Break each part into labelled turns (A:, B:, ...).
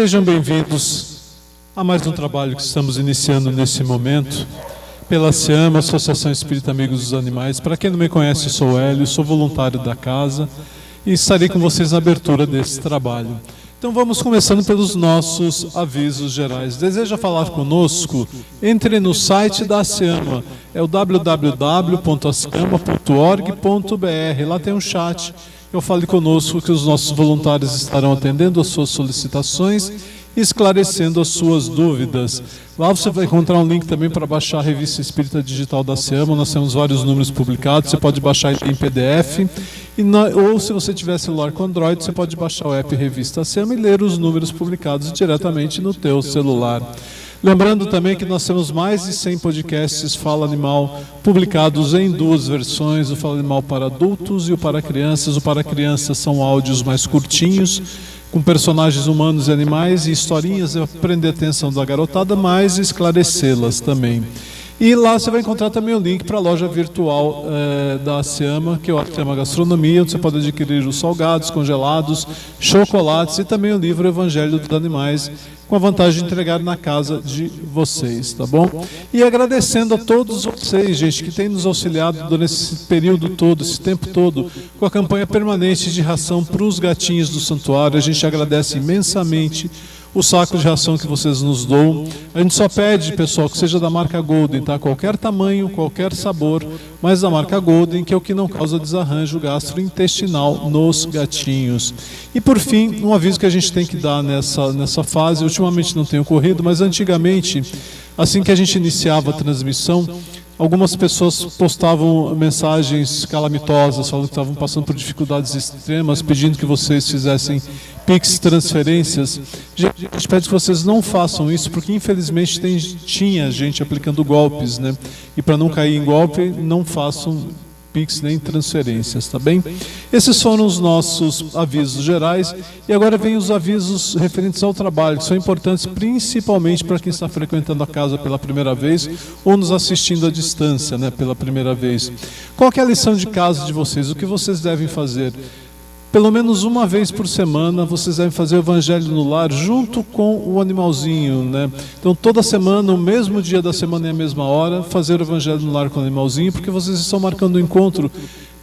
A: Sejam bem-vindos a mais um trabalho que estamos iniciando nesse momento pela SEAMA, Associação Espírita Amigos dos Animais. Para quem não me conhece, eu sou o Hélio, sou voluntário da casa e estarei com vocês na abertura desse trabalho. Então vamos começando pelos nossos avisos gerais. Deseja falar conosco? Entre no site da SEAMA, é o www.aseama.org.br. Lá tem um chat. Fale conosco que os nossos voluntários estarão atendendo as suas solicitações e esclarecendo as suas dúvidas. Lá você vai encontrar um link também para baixar a revista Espírita Digital da SEAMA. Nós temos vários números publicados, você pode baixar em PDF, ou se você tiver celular com Android, você pode baixar o app Revista SEAMA e ler os números publicados diretamente no teu celular. Lembrando também que nós temos mais de 100 podcasts Fala Animal publicados em duas versões, o Fala Animal para adultos e o para crianças. O para crianças são áudios mais curtinhos, com personagens humanos e animais e historinhas para prender a atenção da garotada, mas esclarecê-las também. E lá você vai encontrar também o link para a loja virtual da SEAMA, que é a SEAMA Gastronomia, onde você pode adquirir os salgados, congelados, chocolates e também o livro Evangelho dos Animais, com a vantagem de entregar na casa de vocês, tá bom? E agradecendo a todos vocês, gente, que têm nos auxiliado durante esse período todo, esse tempo todo, com a campanha permanente de ração para os gatinhos do santuário. A gente agradece imensamente o saco de ração que vocês nos dão. A gente só pede, pessoal, que seja da marca Golden, tá? Qualquer tamanho, qualquer sabor, mas da marca Golden, que é o que não causa desarranjo gastrointestinal nos gatinhos. E por fim, um aviso que a gente tem que dar nessa fase, ultimamente não tem ocorrido, mas antigamente, assim que a gente iniciava a transmissão, algumas pessoas postavam mensagens calamitosas, falando que estavam passando por dificuldades extremas, pedindo que vocês fizessem Pix transferências. A gente pede que vocês não façam isso, porque infelizmente tinha gente aplicando golpes, né? E para não cair em golpe, não façam Pix nem transferências, tá bem? Esses foram os nossos avisos gerais. E agora vem os avisos referentes ao trabalho, que são importantes principalmente para quem está frequentando a casa pela primeira vez ou nos assistindo à distância, né, pela primeira vez. Qual que é a lição de casa de vocês? O que vocês devem fazer? Pelo menos uma vez por semana vocês devem fazer o Evangelho no Lar junto com o animalzinho, né? Então toda semana, no mesmo dia da semana e a mesma hora, fazer o Evangelho no Lar com o animalzinho, porque vocês estão marcando um encontro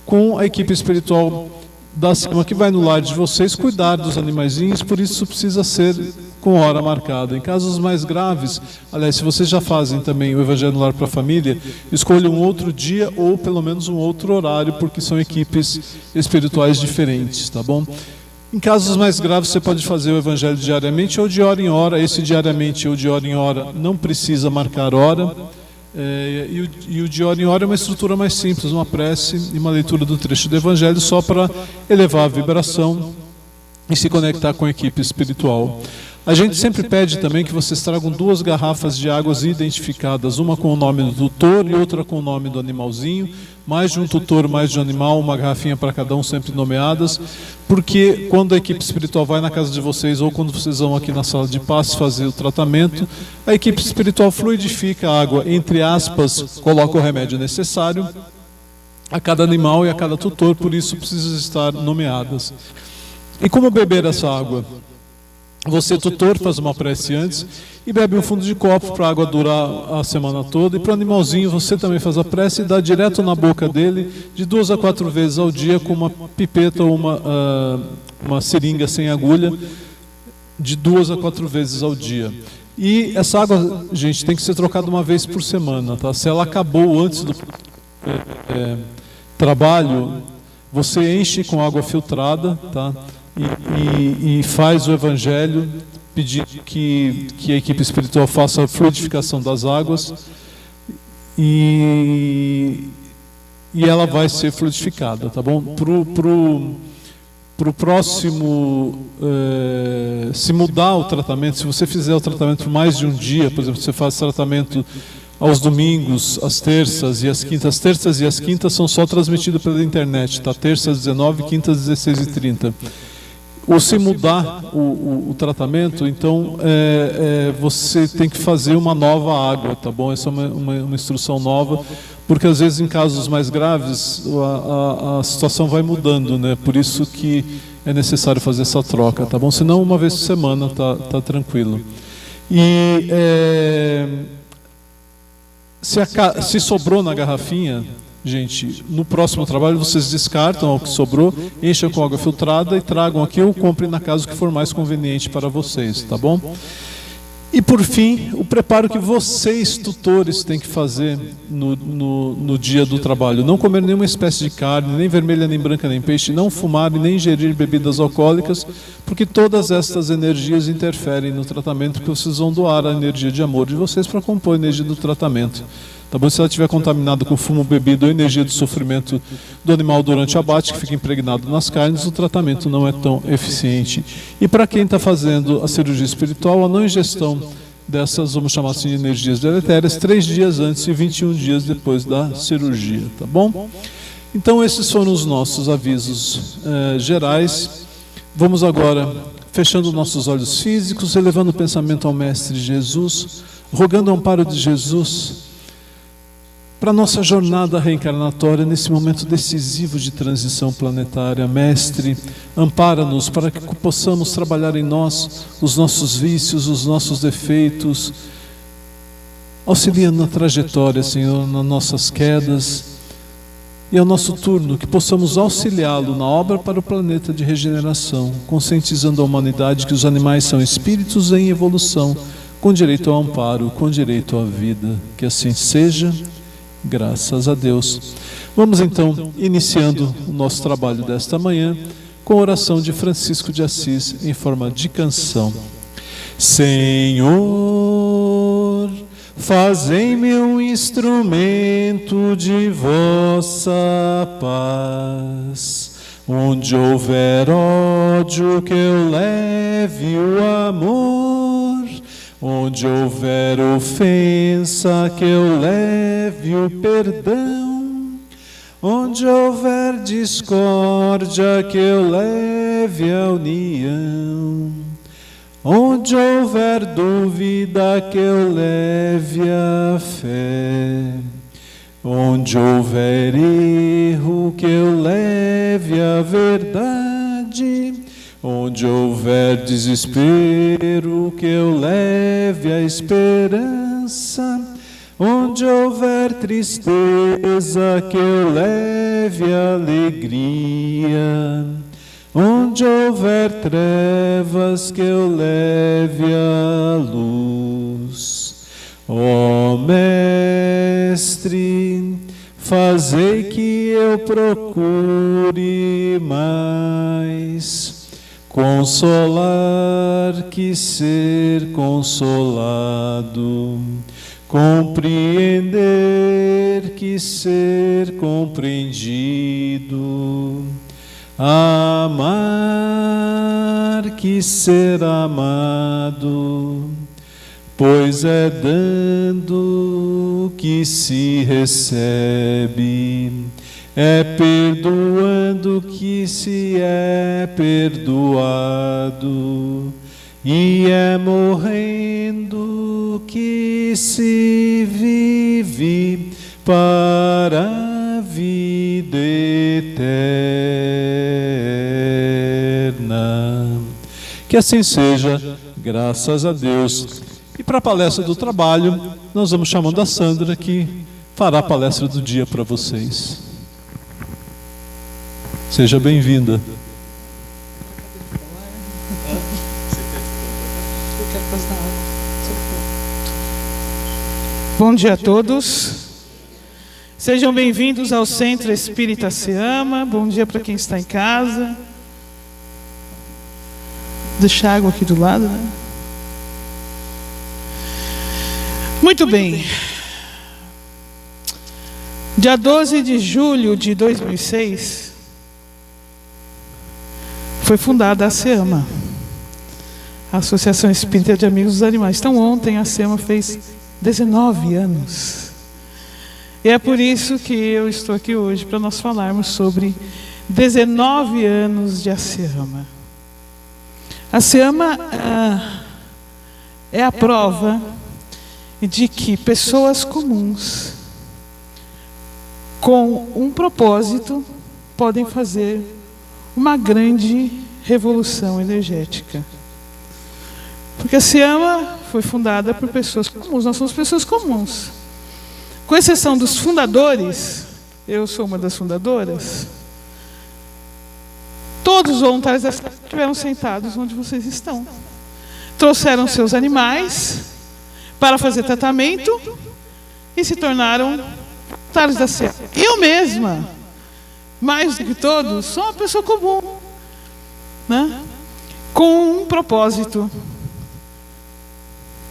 A: com a equipe espiritual da SEAMA que vai no lar de vocês cuidar dos animaizinhos, por isso precisa ser com hora marcada. Em casos mais graves, aliás, se vocês já fazem também o Evangelho no Lar para a família, escolham um outro dia ou pelo menos um outro horário, porque são equipes espirituais diferentes, tá bom? Em casos mais graves, você pode fazer o Evangelho diariamente ou de hora em hora. Esse diariamente ou de hora em hora não precisa marcar hora. E o de hora em hora é uma estrutura mais simples, uma prece e uma leitura do trecho do Evangelho só para elevar a vibração e se conectar com a equipe espiritual. A gente sempre pede também que vocês tragam 2 garrafas de águas identificadas, uma com o nome do tutor e outra com o nome do animalzinho, mais de um tutor, mais de um animal, uma garrafinha para cada um, sempre nomeadas, porque quando a equipe espiritual vai na casa de vocês ou quando vocês vão aqui na sala de passe fazer o tratamento, a equipe espiritual fluidifica a água, entre aspas, coloca o remédio necessário a cada animal e a cada tutor, por isso precisam estar nomeadas. E como beber essa água? Você, tutor, faz uma prece antes e bebe um fundo de copo para a água durar a semana toda. E para o animalzinho, você também faz a prece e dá direto na boca dele, de 2 a 4 vezes ao dia, com uma pipeta ou uma seringa sem agulha, de 2 a 4 vezes ao dia. E essa água, gente, tem que ser trocada uma vez por semana, tá? Se ela acabou antes do trabalho, você enche com água filtrada, tá? E faz o Evangelho, pedir que a equipe espiritual faça a fluidificação das águas e ela vai ser fluidificada, tá bom? Pro próximo, se mudar o tratamento, se você fizer o tratamento por mais de um dia, por exemplo, você faz tratamento aos domingos, às terças e às quintas. As terças e as quintas são só transmitidas pela internet, tá? Terças 19, quintas 16h30. Ou se mudar o tratamento, então você tem que fazer uma nova água, tá bom? Essa é uma instrução nova, porque às vezes em casos mais graves a situação vai mudando, né? Por isso que é necessário fazer essa troca, tá bom? Senão, uma vez por semana tá tranquilo. E se sobrou na garrafinha, gente, no próximo trabalho vocês descartam o que sobrou, enchem com água filtrada e tragam aqui ou comprem na casa o que for mais conveniente para vocês, tá bom? E por fim, o preparo que vocês, tutores, têm que fazer no dia do trabalho. Não comer nenhuma espécie de carne, nem vermelha, nem branca, nem peixe, não fumar e nem ingerir bebidas alcoólicas, porque todas estas energias interferem no tratamento, que vocês vão doar a energia de amor de vocês para compor a energia do tratamento. Tá bom? Se ela estiver contaminada com fumo bebido ou energia de sofrimento do animal durante o abate, que fica impregnado nas carnes, o tratamento não é tão eficiente. E para quem está fazendo a cirurgia espiritual, a não ingestão dessas, vamos chamar assim, de energias deletérias, 3 dias antes e 21 dias depois da cirurgia, tá bom? Então esses foram os nossos avisos gerais. Vamos agora, fechando nossos olhos físicos, elevando o pensamento ao Mestre Jesus, rogando o amparo de Jesus para a nossa jornada reencarnatória nesse momento decisivo de transição planetária. Mestre, ampara-nos para que possamos trabalhar em nós os nossos vícios, os nossos defeitos, auxiliando na trajetória, Senhor, nas nossas quedas, e ao nosso turno, que possamos auxiliá-lo na obra para o planeta de regeneração, conscientizando a humanidade que os animais são espíritos em evolução, com direito ao amparo, com direito à vida. Que assim seja. Graças a Deus. Vamos então, iniciando o nosso trabalho desta manhã, com a oração de Francisco de Assis em forma de canção. Senhor, fazei-me um instrumento de vossa paz. Onde houver ódio, que eu leve o amor. Onde houver ofensa, que eu leve o perdão. Onde houver discórdia, que eu leve a união. Onde houver dúvida, que eu leve a fé. Onde houver erro, que eu leve a verdade. Onde houver desespero, que eu leve a esperança. Onde houver tristeza, que eu leve a alegria. Onde houver trevas, que eu leve a luz. Ó Mestre, fazei que eu procure mais consolar que ser consolado, compreender que ser compreendido, amar que ser amado, pois é dando que se recebe, é perdoando que se é perdoado, e é morrendo que se vive para a vida eterna. Que assim seja, graças a Deus. E para a palestra do trabalho, nós vamos chamando a Sandra, que fará a palestra do dia para vocês. Seja bem-vinda.
B: Bom dia a todos. Sejam bem-vindos ao Centro Espírita Seama. Bom dia para quem está em casa. Deixar água aqui do lado, né? Muito bem. Dia 12 de julho de 2006, foi fundada a SEAMA, a Associação Espírita de Amigos dos Animais. Então ontem a SEAMA fez 19 anos. E é por isso que eu estou aqui hoje, para nós falarmos sobre 19 anos de SEAMA. A SEAMA é a prova de que pessoas comuns, com um propósito, podem fazer uma grande revolução energética. Porque a SEAMA foi fundada por pessoas comuns, nós somos pessoas comuns. Com exceção dos fundadores, eu sou uma das fundadoras, todos os voluntários da SEAMA estiveram sentados onde vocês estão. Trouxeram seus animais para fazer tratamento e se tornaram voluntários da SEAMA. Eu mesma, mais do que todos, sou uma pessoa comum, né? Com um propósito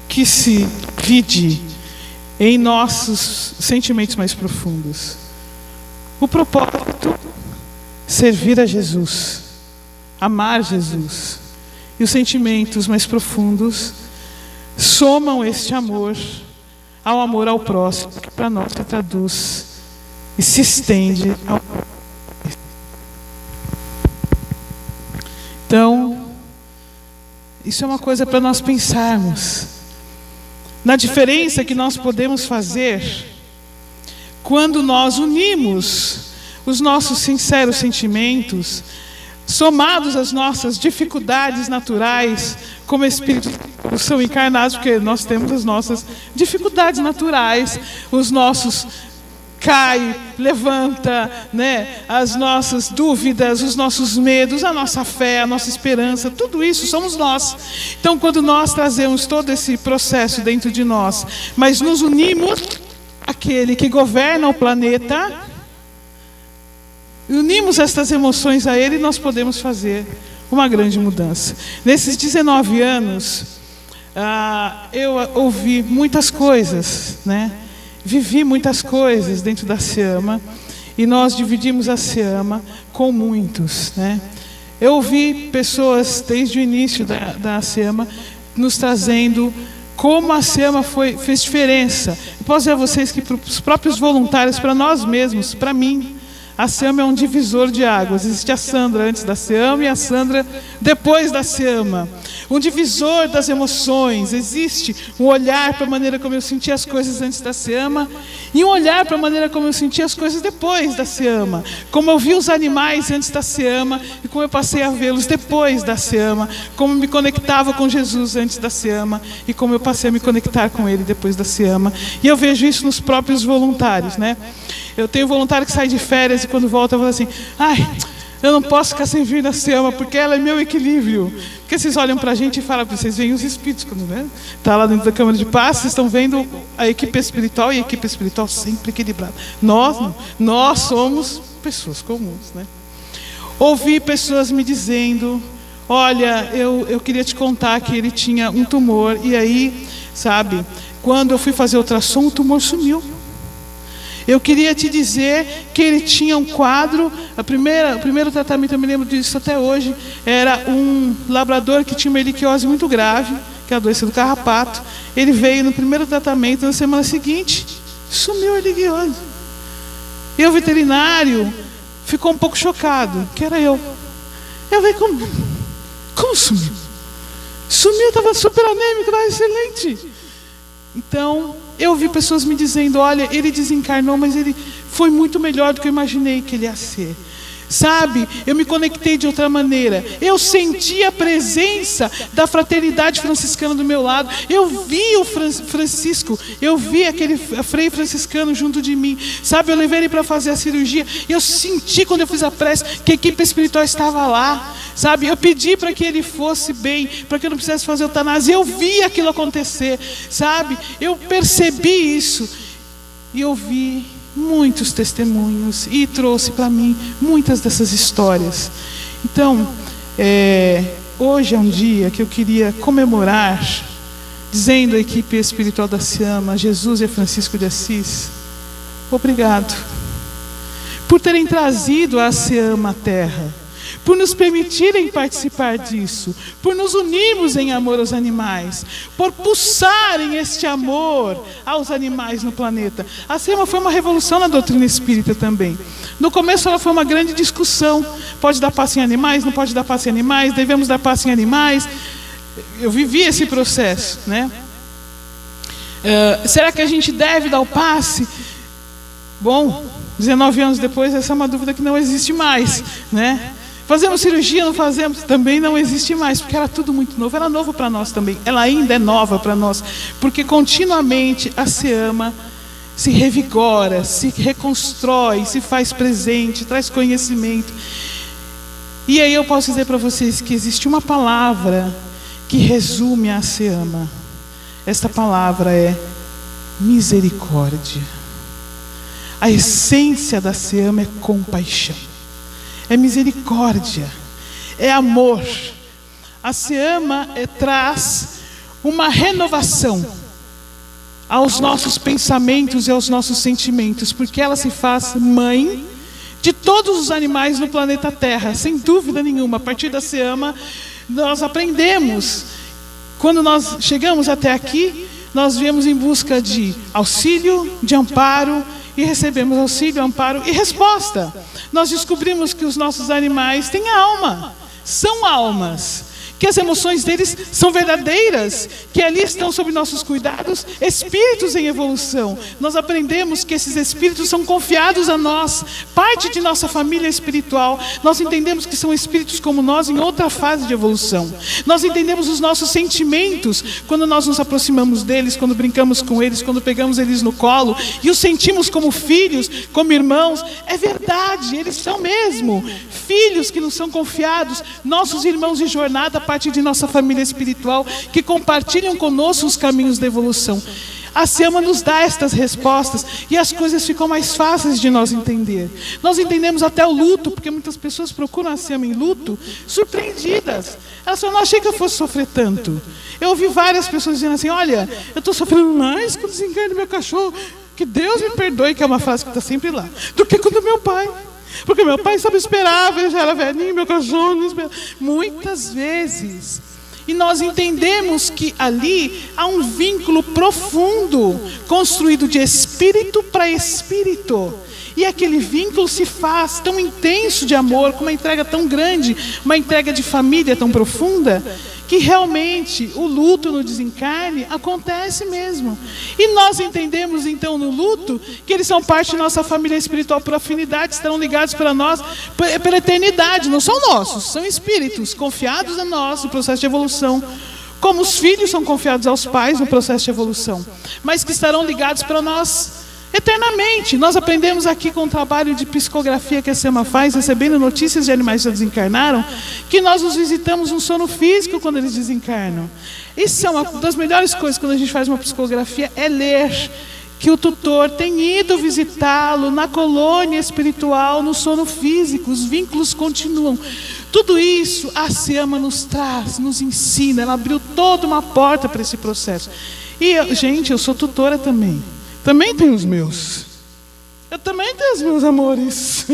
B: que se vide em nossos sentimentos mais profundos. O propósito, servir a Jesus, amar Jesus. E os sentimentos mais profundos somam este amor ao amor ao próximo, que para nós se traduz e se estende ao próximo. Então, isso é uma coisa para nós pensarmos na diferença que nós podemos fazer quando nós unimos os nossos sinceros sentimentos, somados às nossas dificuldades naturais, como espíritos que são encarnados, porque nós temos as nossas dificuldades naturais, os nossos cai, levanta, né? As nossas dúvidas, os nossos medos, a nossa fé, a nossa esperança, tudo isso somos nós. Então, quando nós trazemos todo esse processo dentro de nós, mas nos unimos àquele que governa o planeta, unimos estas emoções a ele, nós podemos fazer uma grande mudança. Nesses 19 anos, eu ouvi muitas coisas, né? Vivi muitas coisas dentro da SEAMA e nós dividimos a SEAMA com muitos, né? Eu ouvi pessoas desde o início da SEAMA nos trazendo como a SEAMA fez diferença. Eu posso dizer a vocês que para os próprios voluntários, para nós mesmos, para mim, a SEAMA é um divisor de águas. Existe a Sandra antes da SEAMA e a Sandra depois da SEAMA. Um divisor das emoções. Existe um olhar para a maneira como eu sentia as coisas antes da SEAMA e um olhar para a maneira como eu sentia as coisas depois da SEAMA. Como eu vi os animais antes da SEAMA e como eu passei a vê-los depois da SEAMA. Como eu me conectava com Jesus antes da SEAMA e como eu passei a me conectar com Ele depois da SEAMA. E eu vejo isso nos próprios voluntários, né? Eu tenho voluntário que sai de férias e quando volta fala assim: ai, eu não posso ficar sem vir na SEAMA porque ela é meu equilíbrio. Porque vocês olham para a gente e falam, vocês veem os espíritos, quando está lá dentro da Câmara de Paz, vocês estão vendo a equipe espiritual e a equipe espiritual sempre equilibrada. Nós somos pessoas comuns, né? Ouvi pessoas me dizendo: olha, eu queria te contar que ele tinha um tumor e aí, sabe, quando eu fui fazer ultrassom, o tumor sumiu. Eu queria te dizer que ele tinha um quadro, o primeiro tratamento, eu me lembro disso até hoje, era um labrador que tinha uma heliquiose muito grave, que é a doença do carrapato. Ele veio no primeiro tratamento, na semana seguinte, sumiu a heliquiose. E o veterinário ficou um pouco chocado, que era eu. Eu falei, como sumiu? Sumiu, estava super anêmico, estava excelente. Então, eu ouvi pessoas me dizendo: olha, ele desencarnou, mas ele foi muito melhor do que eu imaginei que ele ia ser. Sabe, eu me conectei de outra maneira. Eu senti a presença da fraternidade franciscana do meu lado. Eu vi o Francisco, eu vi aquele frei franciscano junto de mim. Sabe, eu levei ele para fazer a cirurgia e eu senti quando eu fiz a prece que a equipe espiritual estava lá. Sabe, eu pedi para que ele fosse bem, para que eu não precisasse fazer eutanásia. Eu vi aquilo acontecer, sabe, eu percebi isso e eu vi muitos testemunhos e trouxe para mim muitas dessas histórias. Então, hoje é um dia que eu queria comemorar, dizendo à equipe espiritual da SEAMA, Jesus e Francisco de Assis, obrigado por terem trazido a SEAMA à Terra, por nos permitirem participar disso, por nos unirmos em amor aos animais, por pulsarem este amor aos animais no planeta. A SEAMA foi uma revolução na doutrina espírita também. No começo ela foi uma grande discussão: pode dar passe em animais, não pode dar passe em animais, devemos dar passe em animais. Eu vivi esse processo, né? Será que a gente deve dar o passe? Bom, 19 anos depois, essa é uma dúvida que não existe mais, né? Fazemos cirurgia, não fazemos? Também não existe mais, porque era tudo muito novo. Era novo para nós também. Ela ainda é nova para nós, porque continuamente a SEAMA se revigora, se reconstrói, se faz presente, traz conhecimento. E aí eu posso dizer para vocês que existe uma palavra que resume a SEAMA. Esta palavra é misericórdia. A essência da SEAMA é compaixão, é misericórdia, é amor. A SEAMA traz uma renovação aos nossos pensamentos e aos nossos sentimentos, porque ela se faz mãe de todos os animais no planeta Terra, sem dúvida nenhuma. A partir da SEAMA, nós aprendemos, quando nós chegamos até aqui, nós viemos em busca de auxílio, de amparo, e recebemos auxílio, amparo e resposta. Nós descobrimos que os nossos animais têm alma, são almas, que as emoções deles são verdadeiras, que ali estão sob nossos cuidados espíritos em evolução. Nós aprendemos que esses espíritos são confiados a nós, parte de nossa família espiritual. Nós entendemos que são espíritos como nós em outra fase de evolução. Nós entendemos os nossos sentimentos quando nós nos aproximamos deles, quando brincamos com eles, quando pegamos eles no colo e os sentimos como filhos, como irmãos. É verdade, eles são mesmo filhos que nos são confiados, nossos irmãos de jornada, parte de nossa família espiritual, que compartilham conosco os caminhos da evolução. A SEAMA nos dá estas respostas e as coisas ficam mais fáceis de nós entender. Nós entendemos até o luto, porque muitas pessoas procuram a SEAMA em luto, surpreendidas. Elas falam, não achei que eu fosse sofrer tanto. Eu ouvi várias pessoas dizendo assim, olha, eu estou sofrendo mais com o desencarne do meu cachorro, que Deus me perdoe, que é uma frase que está sempre lá, do que com o do meu pai. Porque meu pai só me esperava, eu já era velhinho, meu cachorro não esperava. Muitas vezes. E nós entendemos que ali há um vínculo profundo, construído de espírito para espírito. E aquele vínculo se faz tão intenso de amor, com uma entrega tão grande, uma entrega de família tão profunda, que realmente o luto no desencarne acontece mesmo. E nós entendemos então no luto que eles são parte de nossa família espiritual por afinidade, estarão ligados para nós pela eternidade. Não são nossos, são espíritos confiados a nós no processo de evolução, como os filhos são confiados aos pais no processo de evolução, mas que estarão ligados para nós eternamente. Nós aprendemos aqui com o trabalho de psicografia que a SEAMA faz, recebendo notícias de animais que já desencarnaram, que nós os visitamos no sono físico quando eles desencarnam. Isso é uma das melhores coisas quando a gente faz uma psicografia, é ler que o tutor tem ido visitá-lo na colônia espiritual, no sono físico, os vínculos continuam. Tudo isso a SEAMA nos traz, nos ensina, ela abriu toda uma porta para esse processo. E, gente, eu sou tutora também. Também tenho os meus. Eu também tenho os meus amores.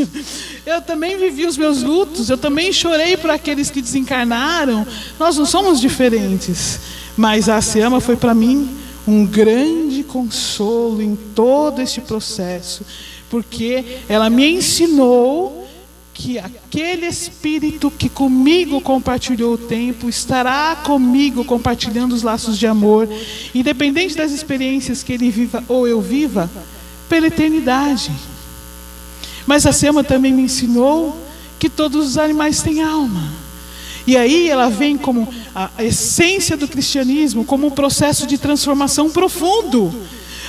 B: Eu também vivi os meus lutos. Eu também chorei por aqueles que desencarnaram. Nós não somos diferentes. Mas a SEAMA foi para mim um grande consolo em todo este processo. Porque ela me ensinou que aquele espírito que comigo compartilhou o tempo estará comigo compartilhando os laços de amor, independente das experiências que ele viva ou eu viva, pela eternidade. Mas a SEAMA também me ensinou que todos os animais têm alma. E aí ela vem como a essência do cristianismo, como um processo de transformação profundo.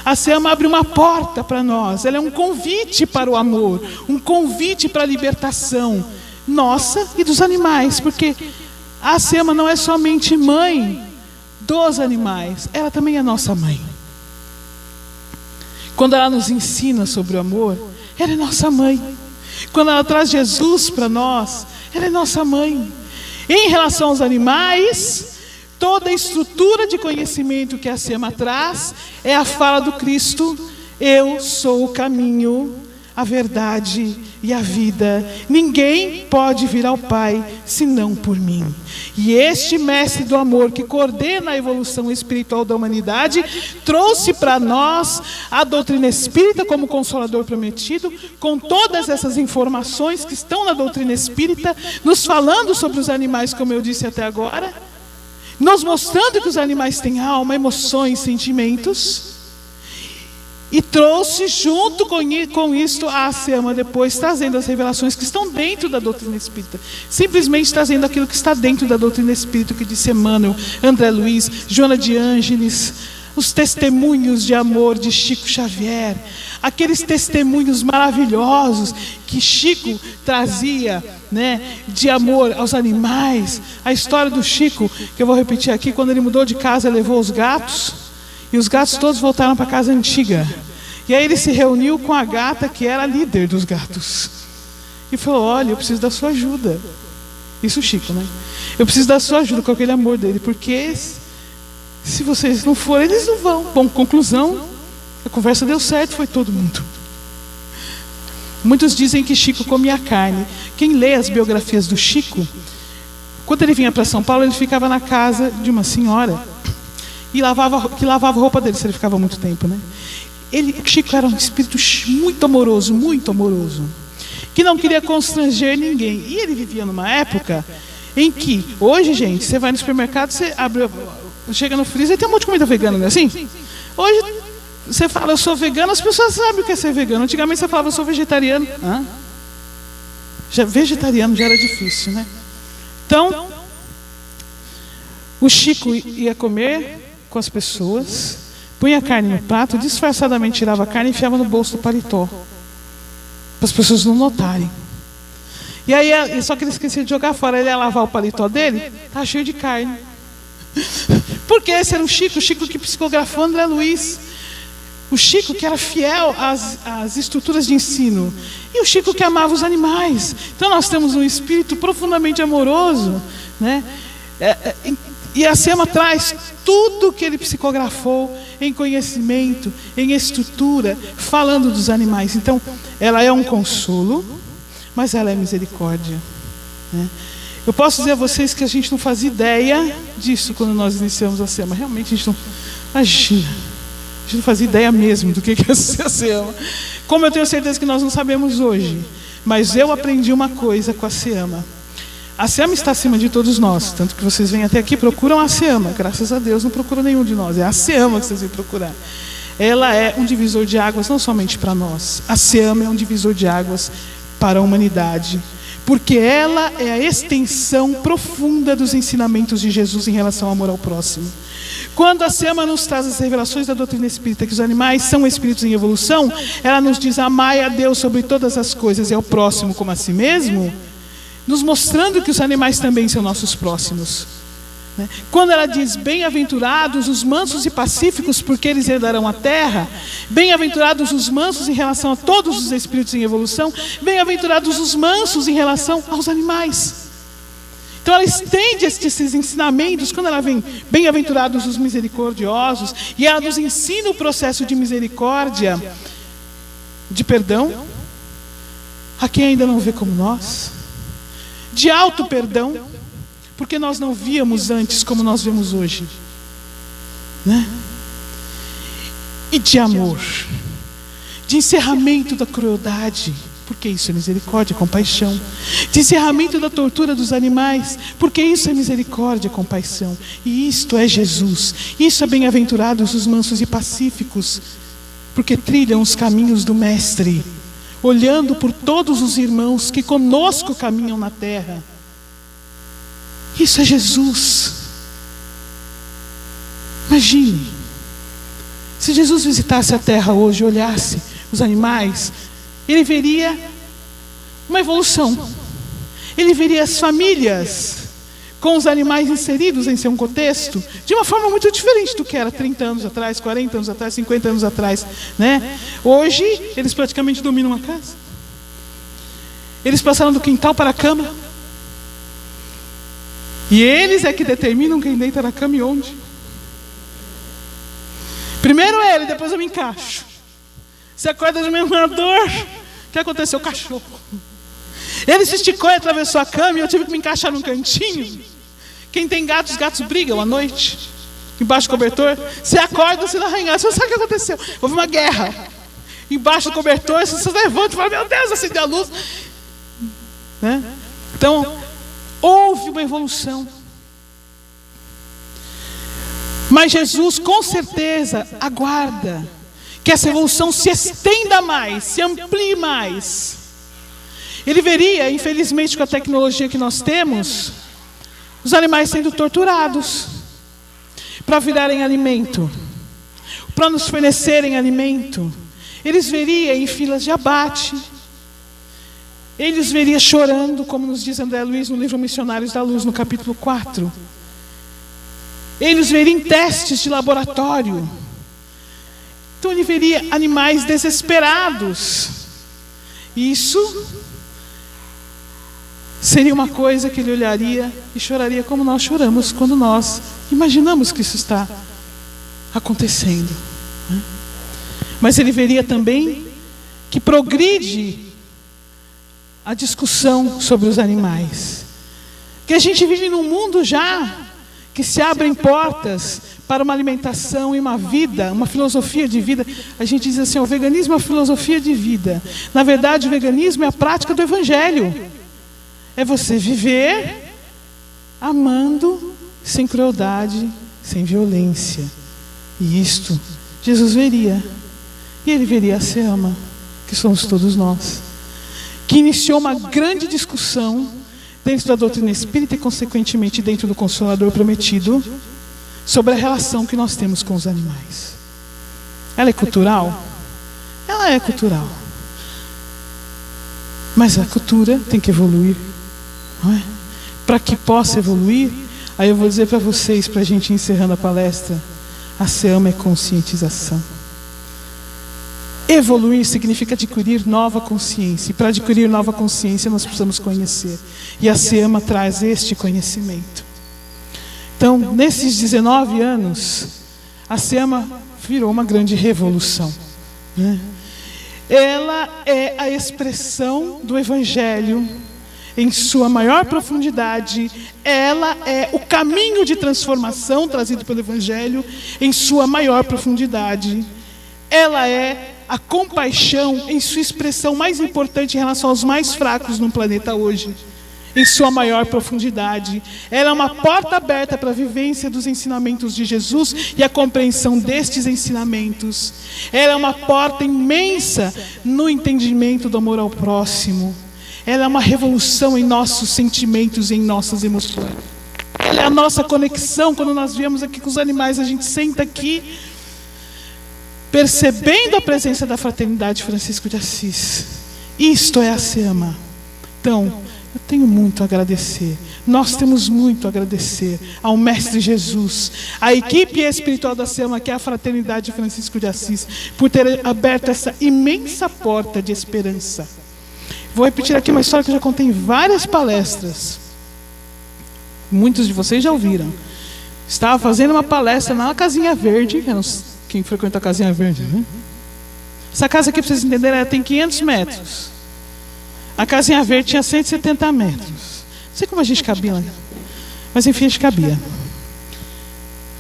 B: A SEAMA abre uma porta para nós, ela é um convite para o amor, um convite para a libertação nossa e dos animais, porque a SEAMA não é somente mãe dos animais, ela também é nossa mãe. Quando ela nos ensina sobre o amor, ela é nossa mãe. Quando ela traz Jesus para nós, ela é nossa mãe. Em relação aos animais, toda a estrutura de conhecimento que a SEAMA traz é a fala do Cristo: eu sou o caminho, a verdade e a vida. Ninguém pode vir ao Pai senão por mim. E este mestre do amor que coordena a evolução espiritual da humanidade trouxe para nós a doutrina espírita como consolador prometido, com todas essas informações que estão na doutrina espírita, nos falando sobre os animais, como eu disse até agora, nos mostrando que os animais têm alma, emoções, sentimentos. E trouxe junto com isto a SEAMA depois, trazendo as revelações que estão dentro da doutrina espírita. Simplesmente trazendo aquilo que está dentro da doutrina espírita, que disse Emmanuel, André Luiz, Joana de Ângeles, os testemunhos de amor de Chico Xavier, aqueles testemunhos maravilhosos que Chico trazia, né, de amor aos animais. A história do Chico, que eu vou repetir aqui, quando ele mudou de casa, levou os gatos, e os gatos todos voltaram para a casa antiga. E aí ele se reuniu com a gata que era a líder dos gatos. E falou: olha, eu preciso da sua ajuda. Isso o Chico, né? Eu preciso da sua ajuda, com aquele amor dele, porque se vocês não forem, eles não vão. Bom, conclusão, a conversa deu certo, foi todo mundo. Muitos dizem que Chico comia carne. Quem lê as biografias do Chico, quando ele vinha para São Paulo, ele ficava na casa de uma senhora e que lavava a roupa dele, se ele ficava muito tempo, né? Chico era um espírito muito amoroso, que não queria constranger ninguém. E ele vivia numa época em que, hoje, gente, você vai no supermercado, você abre, chega no freezer e tem um monte de comida vegana, não é assim? Hoje, você fala, eu sou vegano, as pessoas sabem o que é ser vegano. Antigamente você falava, eu sou vegetariano. Vegetariano já era difícil, né? Então, o Chico ia comer com as pessoas, punha a carne no prato, disfarçadamente tirava a carne e enfiava no bolso do paletó, para as pessoas não notarem. E aí, só que ele esquecia de jogar fora. Ele ia lavar o paletó dele, tá cheio de carne. Porque esse era o Chico que psicografou André Luiz. O Chico que era fiel às estruturas de ensino. E o Chico que amava os animais. Então nós temos um espírito profundamente amoroso, né? E a SEAMA traz tudo que ele psicografou em conhecimento, em estrutura, falando dos animais. Então, ela é um consolo, mas ela é misericórdia, né? Eu posso dizer a vocês que a gente não fazia ideia disso quando nós iniciamos a SEAMA. Realmente a gente não... Imagina, a gente não fazia ideia mesmo do que é a SEAMA. Como eu tenho certeza que nós não sabemos hoje. Mas eu aprendi uma coisa com a SEAMA. A SEAMA está acima de todos nós, tanto que vocês vêm até aqui, procuram a SEAMA. Graças a Deus não procuram nenhum de nós, é a SEAMA que vocês vêm procurar. Ela é um divisor de águas não somente para nós. A SEAMA é um divisor de águas para a humanidade, porque ela é a extensão profunda dos ensinamentos de Jesus em relação ao amor ao próximo. Quando a SEAMA nos traz as revelações da doutrina espírita, que os animais são espíritos em evolução, ela nos diz: amai a Deus sobre todas as coisas e ao próximo como a si mesmo, nos mostrando que os animais também são nossos próximos, né? Quando ela diz: bem-aventurados os mansos e pacíficos, porque eles herdarão a terra. Bem-aventurados os mansos em relação a todos os espíritos em evolução. Bem-aventurados os mansos em relação aos animais. Então ela estende esses ensinamentos. Quando ela vem, bem-aventurados os misericordiosos, e ela nos ensina o processo de misericórdia, de perdão a quem ainda não vê como nós, de auto perdão, porque nós não víamos antes como nós vemos hoje, né? E de amor, de encerramento da crueldade, porque isso é misericórdia, compaixão. De encerramento da tortura dos animais, porque isso é misericórdia, compaixão. E isto é Jesus. Isso é bem-aventurados os mansos e pacíficos, porque trilham os caminhos do Mestre, olhando por todos os irmãos que conosco caminham na terra. Isso é Jesus. Imagine, se Jesus visitasse a terra hoje, olhasse os animais, ele veria uma evolução. Ele veria as famílias com os animais inseridos em seu contexto de uma forma muito diferente do que era 30 anos atrás, 40 anos atrás, 50 anos atrás, né? Hoje, eles praticamente dominam a casa. Eles passaram do quintal para a cama. E eles é que determinam quem deita na cama e onde. Primeiro ele, depois eu me encaixo. Você acorda de uma dor. O que aconteceu? O cachorro. Ele se esticou e atravessou a cama e eu tive que me encaixar num cantinho. Quem tem gatos, os gatos brigam à noite, embaixo do cobertor. Você acorda, você não arranha. Você sabe o que aconteceu? Houve uma guerra. Embaixo do cobertor, você levanta e fala: meu Deus, acendeu a luz, né? Então, houve uma evolução. Mas Jesus, com certeza, aguarda que essa evolução se estenda mais, se amplie mais. Ele veria, infelizmente, com a tecnologia que nós temos, os animais sendo torturados para virarem alimento, para nos fornecerem alimento. Eles veriam em filas de abate. Eles veriam chorando, como nos diz André Luiz no livro Missionários da Luz, no capítulo 4. Eles veriam em testes de laboratório. Então ele veria animais desesperados. Isso seria uma coisa que ele olharia e choraria como nós choramos quando nós imaginamos que isso está acontecendo. Mas ele veria também que progride a discussão sobre os animais. Que a gente vive num mundo já que se abrem portas para uma alimentação e uma vida, uma filosofia de vida. A gente diz assim, o veganismo é uma filosofia de vida. Na verdade, o veganismo é a prática do Evangelho. É você viver amando sem crueldade, sem violência. E isto Jesus veria. E ele veria a Seama, que somos todos nós, que iniciou uma grande discussão dentro da doutrina espírita e, consequentemente, dentro do Consolador Prometido, sobre a relação que nós temos com os animais. Ela é cultural? Ela é cultural. Mas a cultura tem que evoluir, não é? Para que possa evoluir, aí eu vou dizer para vocês, para a gente ir encerrando a palestra, a Seama é conscientização. Evoluir significa adquirir nova consciência. E para adquirir nova consciência nós precisamos conhecer. E a Seama traz este conhecimento. Então, nesses 19 anos, a Seama virou uma grande revolução, né? Ela é a expressão do Evangelho em sua maior profundidade. Ela é o caminho de transformação trazido pelo Evangelho em sua maior profundidade. Ela é a compaixão em sua expressão mais importante em relação aos mais fracos no planeta hoje, em sua maior profundidade. Ela é uma porta aberta para a vivência dos ensinamentos de Jesus e a compreensão destes ensinamentos. Ela é uma porta imensa no entendimento do amor ao próximo. Ela é uma revolução em nossos sentimentos e em nossas emoções. Ela é a nossa conexão. Quando nós viemos aqui com os animais, a gente senta aqui percebendo a presença da Fraternidade Francisco de Assis. Isto é a Seama. Então, eu tenho muito a agradecer. Nós temos muito a agradecer ao Mestre Jesus, à equipe espiritual da Seama, que é a Fraternidade Francisco de Assis, por ter aberto essa imensa porta de esperança. Vou repetir aqui uma história que eu já contei em várias palestras. Muitos de vocês já ouviram. Estava fazendo uma palestra na Casinha Verde, quem frequenta a Casinha Verde, né? Essa casa aqui, para vocês entenderem, ela tem 500 metros. A Casinha Verde tinha 170 metros. Não sei como a gente cabia lá, mas enfim, a gente cabia.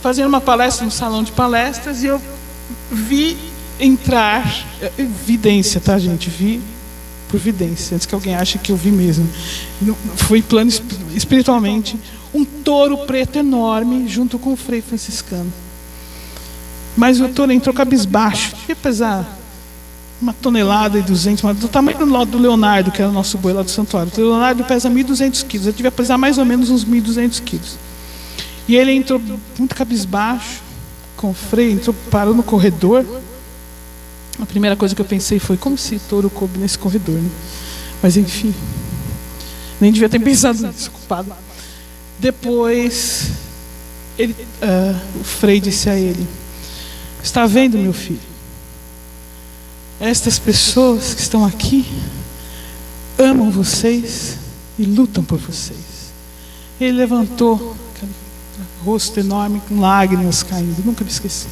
B: Fazendo uma palestra no salão de palestras, e eu vi entrar, vidência, tá, gente? Vi por vidência, antes que alguém ache que eu vi mesmo. Foi plano espiritualmente, um touro preto enorme junto com o Frei franciscano. Mas o touro entrou cabisbaixo, devia pesar 1,2 toneladas, mas do tamanho do Leonardo, que era o nosso boi lá do santuário. O Leonardo pesa 1.200 quilos, ele devia pesar mais ou menos uns 1.200 quilos. E ele entrou muito cabisbaixo, com o Frei, entrou, parou no corredor. A primeira coisa que eu pensei foi, como esse touro coube nesse corredor, né? Mas enfim, nem devia ter pensado nisso, culpado. Depois, o Frei disse a ele: está vendo, meu filho? Estas pessoas que estão aqui amam vocês e lutam por vocês. Ele levantou, aquele rosto enorme, com lágrimas caindo, nunca me esqueci.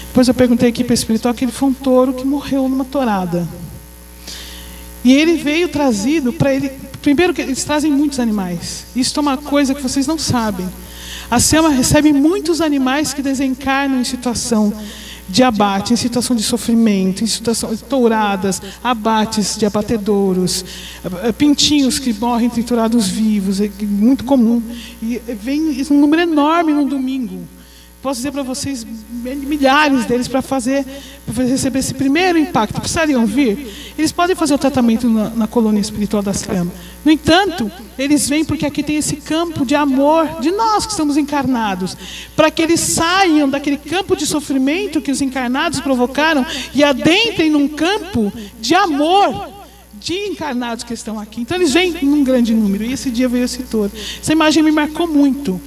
B: Depois eu perguntei à equipe espiritual que ele foi um touro que morreu numa tourada. E ele veio trazido para ele. Primeiro, que eles trazem muitos animais. Isso é uma coisa que vocês não sabem. A Seama recebe muitos animais que desencarnam em situação de abate, em situação de sofrimento, em situação de touradas, abates de abatedouros, pintinhos que morrem triturados vivos, é muito comum. E vem um número enorme no domingo. Posso dizer para vocês, milhares deles para receber esse primeiro impacto. Precisariam vir? Eles podem fazer o tratamento na colônia espiritual da SEAMA. No entanto, eles vêm porque aqui tem esse campo de amor de nós que estamos encarnados, para que eles saiam daquele campo de sofrimento que os encarnados provocaram e adentrem num campo de amor de encarnados que estão aqui. Então eles vêm num grande número, e esse dia veio esse touro. Essa imagem me marcou muito.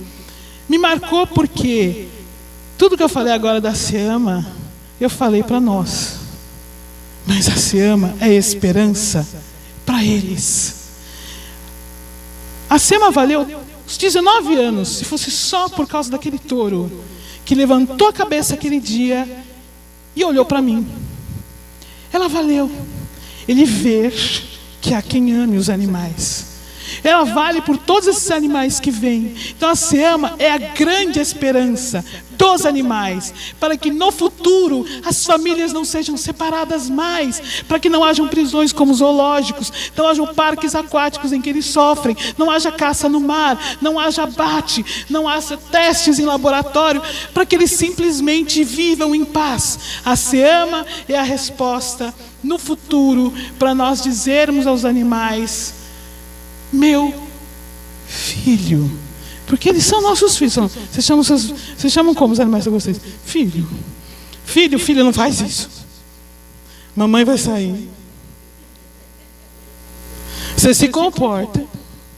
B: Me marcou porque tudo que eu falei agora da SEAMA, eu falei para nós. Mas a SEAMA é esperança para eles. A SEAMA valeu os 19 anos, se fosse só por causa daquele touro que levantou a cabeça aquele dia e olhou para mim. Ela valeu. Ele vê que há quem ame os animais. Ela vale por todos esses animais que vêm. Então a SEAMA é a grande esperança dos animais, para que no futuro as famílias não sejam separadas mais, para que não hajam prisões como zoológicos, não hajam parques aquáticos em que eles sofrem, não haja caça no mar, não haja abate, não haja testes em laboratório, para que eles simplesmente vivam em paz. A SEAMA é a resposta no futuro para nós dizermos aos animais: meu filho, porque eles são nossos filhos. Vocês chamam como os animais de vocês? Filho. Filho, não faz isso. Mamãe vai sair. Você se comporta,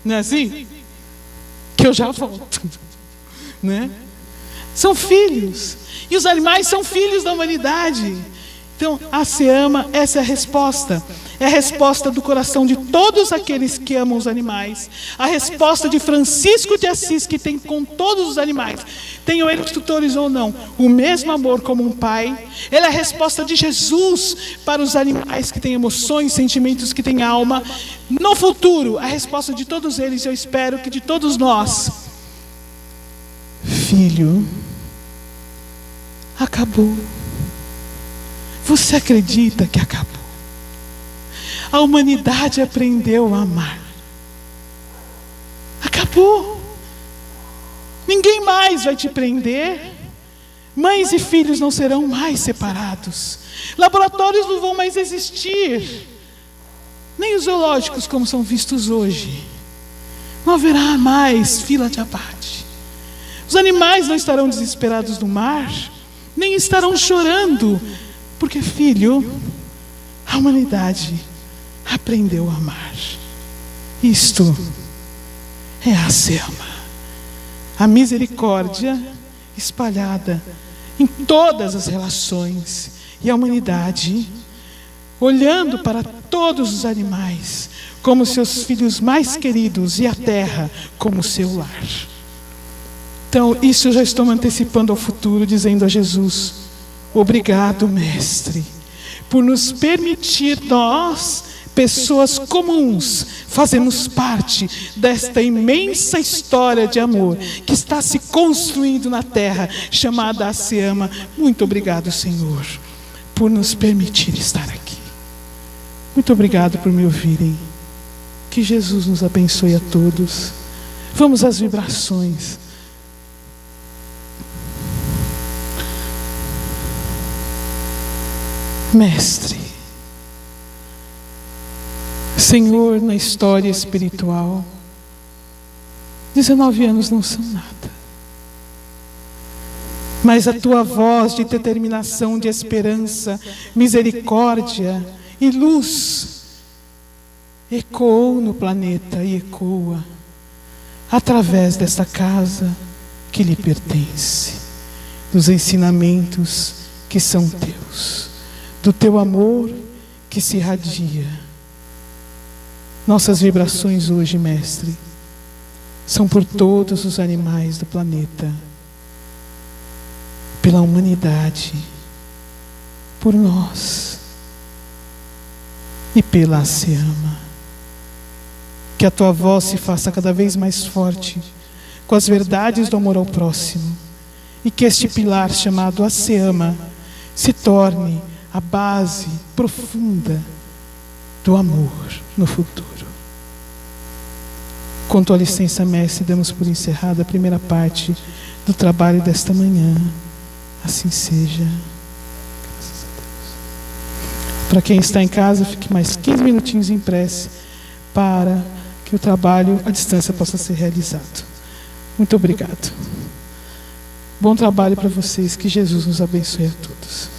B: não é assim? Que eu já volto, né? São filhos. E os animais são filhos da humanidade. Então, a SEAMA, essa é a resposta. É a resposta do coração de todos aqueles que amam os animais. A resposta de Francisco de Assis, que tem com todos os animais, tenham eles tutores ou não, o mesmo amor como um pai. Ele é a resposta de Jesus para os animais que têm emoções, sentimentos, que têm alma. No futuro, a resposta de todos eles, eu espero que de todos nós: filho, acabou. Você acredita que acabou? A humanidade aprendeu a amar. Acabou. Ninguém mais vai te prender. Mães e filhos não serão mais separados. Laboratórios não vão mais existir. Nem os zoológicos como são vistos hoje. Não haverá mais fila de abate. Os animais não estarão desesperados no mar, nem estarão chorando, porque, filho, a humanidade aprendeu a amar. Isto é a SEAMA, a misericórdia espalhada em todas as relações, e a humanidade olhando para todos os animais como seus filhos mais queridos e a terra como seu lar. Então, isso eu já estou me antecipando ao futuro, dizendo a Jesus: obrigado, Mestre, por nos permitir, nós, pessoas comuns, fazermos parte desta imensa história de amor que está se construindo na terra, chamada a SEAMA. Muito obrigado, Senhor, por nos permitir estar aqui. Muito obrigado por me ouvirem. Que Jesus nos abençoe a todos. Vamos às vibrações. Mestre, Senhor, na história espiritual, 19 anos não são nada, mas a tua voz de determinação, de esperança, misericórdia e luz ecoou no planeta e ecoa através desta casa que lhe pertence, dos ensinamentos que são teus, do teu amor que se irradia. Nossas vibrações hoje, Mestre, são por todos os animais do planeta, pela humanidade, por nós e pela SEAMA. Que a tua voz se faça cada vez mais forte com as verdades do amor ao próximo, e que este pilar chamado a SEAMA se torne a base profunda do amor no futuro. Com tua licença, Mestre, damos por encerrada a primeira parte do trabalho desta manhã. Assim seja. Para quem está em casa, fique mais 15 minutinhos em prece para que o trabalho à distância possa ser realizado. Muito obrigado. Bom trabalho para vocês. Que Jesus nos abençoe a todos.